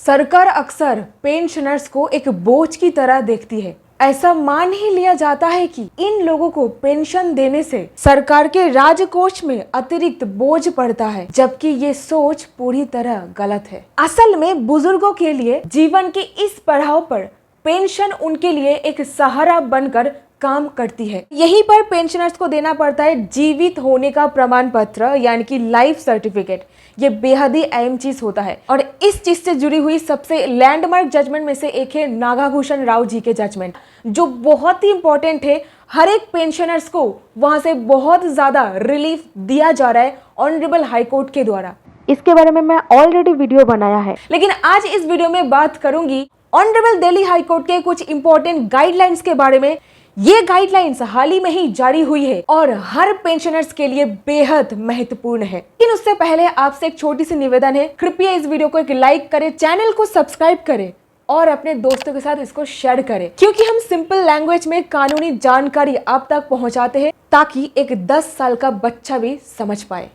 सरकार अक्सर पेंशनर्स को एक बोझ की तरह देखती है। ऐसा मान ही लिया जाता है कि इन लोगों को पेंशन देने से सरकार के राजकोष में अतिरिक्त बोझ पड़ता है, जबकि ये सोच पूरी तरह गलत है। असल में बुजुर्गों के लिए जीवन के इस पड़ाव पर पेंशन उनके लिए एक सहारा बनकर काम करती है। यहीं पर पेंशनर्स को देना पड़ता है जीवित होने का प्रमाण पत्र, यानी कि लाइफ सर्टिफिकेट। ये बेहद ही अहम चीज होता है और इस चीज से जुड़ी हुई सबसे लैंडमार्क जजमेंट में से एक है नागाभूषण राव जी के जजमेंट, जो बहुत ही इंपॉर्टेंट है। हर एक पेंशनर्स को वहां से बहुत ज्यादा रिलीफ दिया जा रहा है ऑनरेबल हाई कोर्ट के द्वारा। इसके बारे में मैं ऑलरेडी वीडियो बनाया है, लेकिन आज इस वीडियो में बात करूंगी ऑनरेबल दिल्ली हाई कोर्ट के कुछ इंपॉर्टेंट गाइडलाइंस के बारे में। ये गाइडलाइंस हाल ही में ही जारी हुई है और हर पेंशनर्स के लिए बेहद महत्वपूर्ण है। लेकिन उससे पहले आपसे एक छोटी सी निवेदन है, कृपया इस वीडियो को एक लाइक करें, चैनल को सब्सक्राइब करें और अपने दोस्तों के साथ इसको शेयर करें, क्योंकि हम सिंपल लैंग्वेज में कानूनी जानकारी आप तक पहुंचाते हैं ताकि एक 10 साल का बच्चा भी समझ पाए।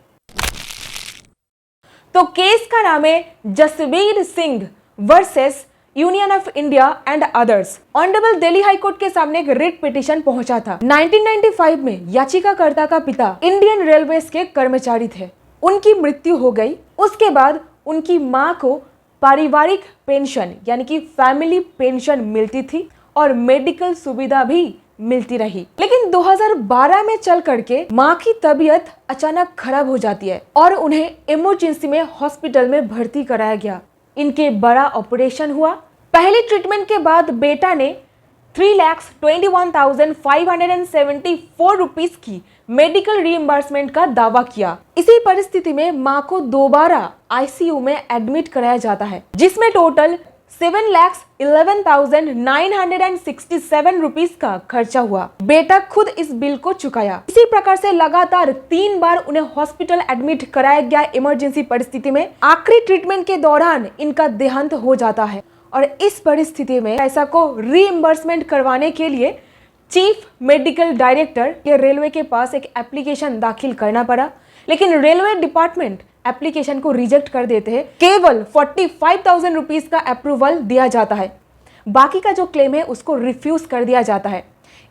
तो केस का नाम है Jasbir Singh versus union of India and others. Honourable Delhi high court के सामने एक रिट पिटीशन पहुंचा था। 1995 में याचिकाकर्ता का पिता इंडियन रेलवेज के कर्मचारी थे। उनकी मृत्यु हो गई। उसके बाद उनकी मां को पारिवारिक पेंशन यानी कि फैमिली पेंशन मिलती थी और मेडिकल सुविधा भी मिलती रही। लेकिन 2012 में चल करके मां की तबीयत अचानक खराब हो जाती है और उन्हें इमरजेंसी में हॉस्पिटल में भर्ती कराया गया। इनके बड़ा ऑपरेशन हुआ। पहले ट्रीटमेंट के बाद बेटा ने 3,21,574 रुपीस की मेडिकल रीइंबर्समेंट का दावा किया। इसी परिस्थिति में मां को दोबारा आईसीयू में एडमिट कराया जाता है, जिसमें टोटल 7,11,967 रुपीस का खर्चा हुआ। बेटा खुद इस बिल को चुकाया। इसी प्रकार से लगातार 3 बार उन्हें हॉस्पिटल एडमिट कराया गया इमरजेंसी परिस्थिति में। आखिरी ट्रीटमेंट के दौरान इनका देहांत हो जाता है और इस परिस्थिति में पैसा को रीइंबर्समेंट करवाने के लिए चीफ मेडिकल डायरेक्टर के रेलवे के पास एक एप्लीकेशन दाखिल करना पड़ा, लेकिन रेलवे डिपार्टमेंट एप्लीकेशन को रिजेक्ट कर देते हैं। केवल 45,000 रुपीस का अप्रूवल दिया जाता है। बाकी का जो क्लेम है उसको रिफ्यूज कर दिया जाता है।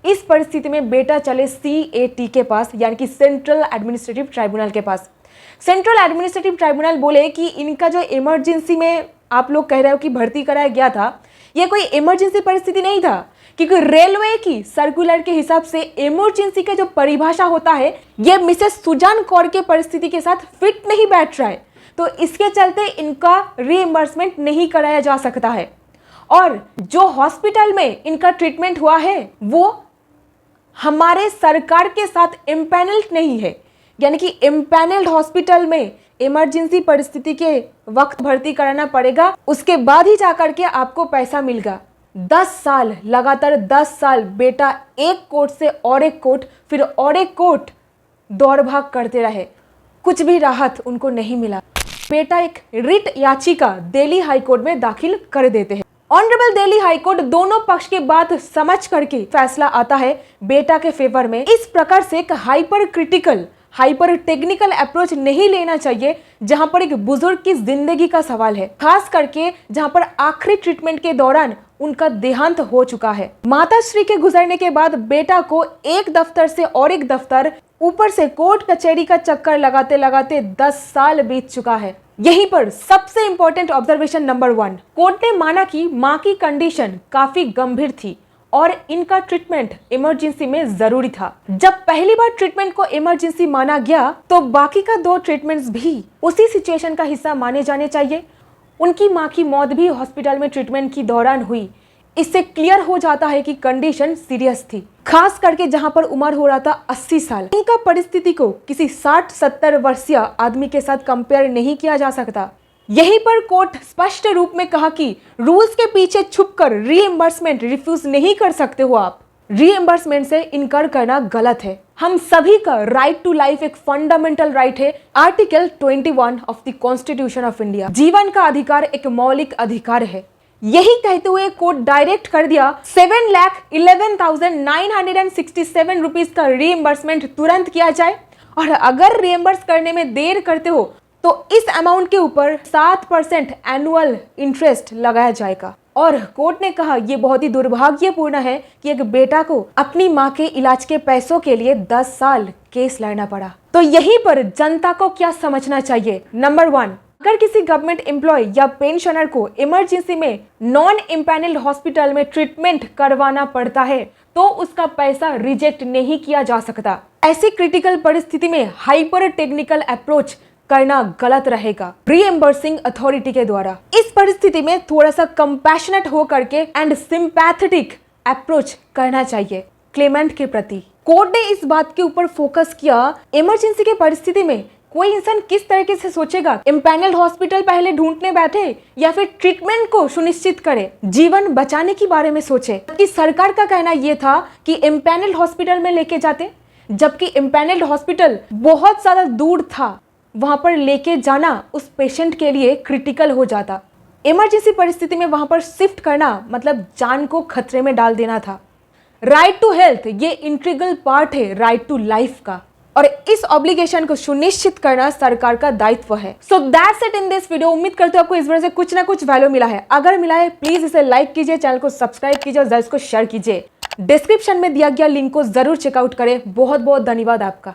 इस परिस्थिति में बेटा चले CAT के पास, यानी कि सेंट्रल एडमिनिस्ट्रेटिव ट्राइब्यूनल के पास। सेंट्रल एडमिनिस्ट्रेटिव ट्राइब्यूनल बोले कि इनका जो इमरजेंसी में आप लोग कह रहे हो कि भर्ती कराया गया था, यह कोई इमरजेंसी परिस्थिति नहीं था, क्योंकि रेलवे की सर्कुलर के हिसाब से इमरजेंसी का जो परिभाषा होता है ये मिसेस सुजान कौर के परिस्थिति के साथ फिट नहीं बैठ रहा है, तो इसके चलते इनका रीइंबर्समेंट नहीं कराया जा सकता है। और जो हॉस्पिटल में इनका ट्रीटमेंट हुआ है वो हमारे सरकार के साथ इम्पैनल्ड नहीं है, यानी कि इम्पैनल्ड हॉस्पिटल में इमरजेंसी परिस्थिति के वक्त भर्ती कराना पड़ेगा, उसके बाद ही जाकर के आपको पैसा मिलेगा। 10 साल लगातार 10 साल बेटा एक कोर्ट से और एक कोर्ट, फिर और एक कोर्ट दौड़ भाग करते रहे, कुछ भी राहत उनको नहीं मिला। बेटा एक रिट याचिका दिल्ली हाई कोर्ट में दाखिल कर देते हैं। ऑनरेबल दिल्ली हाई कोर्ट दोनों पक्ष की बात समझ करके फैसला आता है बेटा के फेवर में। इस प्रकार से एक hyper critical hyper technical approach नहीं लेना चाहिए जहां पर एक बुजुर्ग की जिंदगी का सवाल है, खास करके जहां पर आखिरी ट्रीटमेंट के दौरान उनका देहांत हो चुका है। माता श्री के गुजरने के बाद बेटा को एक दफ्तर से और एक दफ्तर, ऊपर से कोर्ट कचहरी का चक्कर लगाते लगाते 10 साल बीत चुका है। यहीं पर सबसे इंपॉर्टेंट ऑब्जर्वेशन नंबर 1, कोर्ट ने माना कि मां की कंडीशन काफी गंभीर थी और इनका ट्रीटमेंट इमरजेंसी में जरूरी था। जब पहली बार ट्रीटमेंट को इमरजेंसी माना गया तो बाकी का 2 ट्रीटमेंट्स भी उसी सिचुएशन का हिस्सा माने जाने चाहिए। उनकी मां की मौत भी हॉस्पिटल में ट्रीटमेंट की दौरान हुई। इससे क्लियर हो जाता है कि कंडीशन सीरियस थी, खास करके जहां पर उम्र हो रहा था 80 साल। इनका परिस्थिति को किसी 60-70 वर्षीय आदमी के साथ कंपेयर नहीं किया जा सकता। यहीं पर कोर्ट स्पष्ट रूप में कहा कि रूल्स के पीछे छुपकर रीइंबर्समेंट रिफ्यूज नहीं कर सकते हो आप। रीइंबर्समेंट से इनकार करना गलत है। हम सभी का राइट टू लाइफ एक फंडामेंटल राइट है। Article 21 of the constitution of India, जीवन का अधिकार एक मौलिक अधिकार है। यही कहते हुए कोर्ट डायरेक्ट कर दिया 7,11,967 रुपीस का रीइंबर्समेंट तुरंत किया जाए, और अगर रीइंबर्स करने में देर करते हो तो इस अमाउंट के ऊपर 7% एनुअल इंटरेस्ट लगाया जाएगा। और कोर्ट ने कहा यह बहुत ही दुर्भाग्यपूर्ण है कि एक बेटा को अपनी मां के इलाज के पैसों के लिए 10 साल केस लड़ना पड़ा। तो यहीं पर जनता को क्या समझना चाहिए? नंबर 1, अगर किसी गवर्नमेंट एम्प्लॉय या पेंशनर को इमरजेंसी में नॉन इम्पैनल्ड हॉस्पिटल में ट्रीटमेंट करवाना पड़ता है तो उसका पैसा रिजेक्ट नहीं किया जा सकता। ऐसी क्रिटिकल परिस्थिति में हाइपर टेक्निकल अप्रोच करना गलत रहेगा रीएम्बर्सिंग अथॉरिटी के द्वारा। इस परिस्थिति में थोड़ा सा कंपैशनेट हो करके एंड सिंपैथेटिक अप्रोच करना चाहिए क्लेमेंट के प्रति। कोर्ट ने इस बात के ऊपर फोकस किया, इमरजेंसी के परिस्थिति में कोई इंसान किस तरीके से सोचेगा, इम्पैनल्ड हॉस्पिटल पहले ढूंढने बैठे या फिर ट्रीटमेंट को सुनिश्चित करे, जीवन बचाने के बारे में सोचे। कि सरकार का कहना यह था कि इम्पैनल्ड हॉस्पिटल में लेके जाते, जबकि इम्पैनल्ड हॉस्पिटल बहुत ज्यादा दूर था, वहां पर लेके जाना उस पेशेंट के लिए क्रिटिकल हो जाता। इमरजेंसी परिस्थिति में वहां पर शिफ्ट करना मतलब जान को खतरे में डाल देना था। राइट टू हेल्थ ये इंटीग्रल पार्ट है राइट टू लाइफ का, और इस ऑब्लिगेशन को सुनिश्चित करना सरकार का दायित्व है। So that's it in this video. उम्मीद करते हो आपको इस वीडियो से कुछ ना कुछ वैल्यू मिला है। अगर मिला है प्लीज इसे लाइक कीजिए, चैनल को सब्सक्राइब कीजिए और इसको शेयर कीजिए। डिस्क्रिप्शन में दिया गया लिंक को जरूर चेकआउट करें। बहुत बहुत धन्यवाद आपका।